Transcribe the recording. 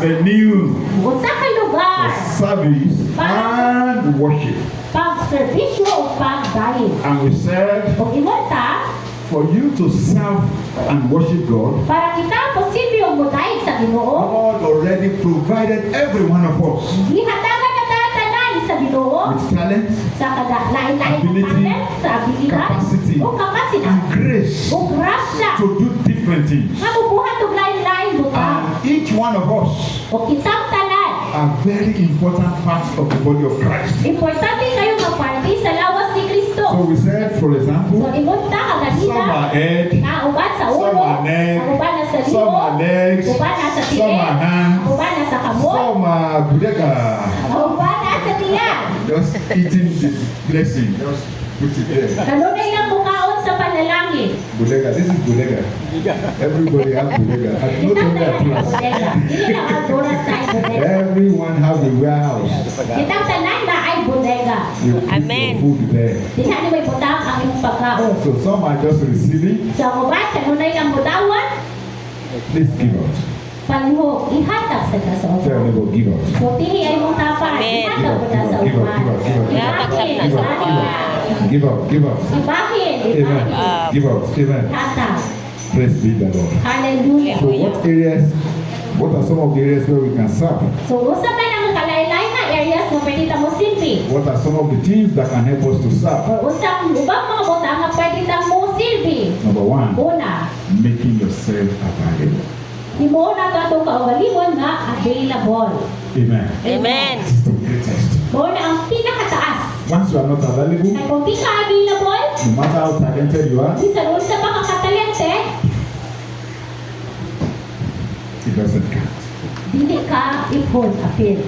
venue Usa ka for lugar. service and worship. Pag-servisyo o pagdayon. And we said, O imonta, for you to serve and worship God, para kita posible yung mudayog sa Ginoo. God already provided every one of us Gihatagan na tatanan sa Ginoo with talent, sa lain-lain na ability, talent, sa abilidad, capacity, o kapasidad, and grace o grasya. to do different things. Nga bubuhat og lain-lain butang. And each one of us O kitang tanan. are very important parts of the body of Christ. Importante kayo magparti sa lawas ni Kristo. So we said, for So example, imunta ka some ganina. are head, Nga uban sa some ulo, are neck, ang uban na sa some libo, are legs, uban na sa some tiyan, are hands, ang uban na sa kamot, some are bodega. ang uban na sa tiyan. Just eating the blessing. Just put it there. Kanunay lang bukaon sa panalangin. Bodega. This is bodega. Everybody has bodega. I don't Kitang know that tanan na class. bodega. Dili lang ang doras na ay bodega. Everyone has a warehouse. Kitang tanan na ay bodega. You put Amen. your food there. Di na ni may butang ang imong pagkaon. So some are just receiving. Sa uban, kanunay lang butawan, Please give out. palihog, ihatag sa Tell kasoon. neighbor, give out. So, tihi ay mong tapan. Amen. Ihatag mo na sa Give out, uban. give out, give out, give out. Ihatag sa Give out, give out. Give out, give out. Ibahin, Amen. ibahin. Give out. Amen. Ihatag. Praise be the Lord. Hallelujah. So what are some of the areas where we can serve? So, usa man ang kalay-lay na areas na pwede ta mo silbi. What are some of the things that can help us to serve? O usang ubang mga butang nga pwede ta mo silbi. Number one, Una, making yourself available. di mo na ito kaugalingon nga available. Amen. Amen. This is the greatest. Mo na ang pinakataas. Once you are not available, Kaya kung di ka available, no matter how talented you are, di sa roon sa mga katalente, it doesn't count. dili ka ipon apil.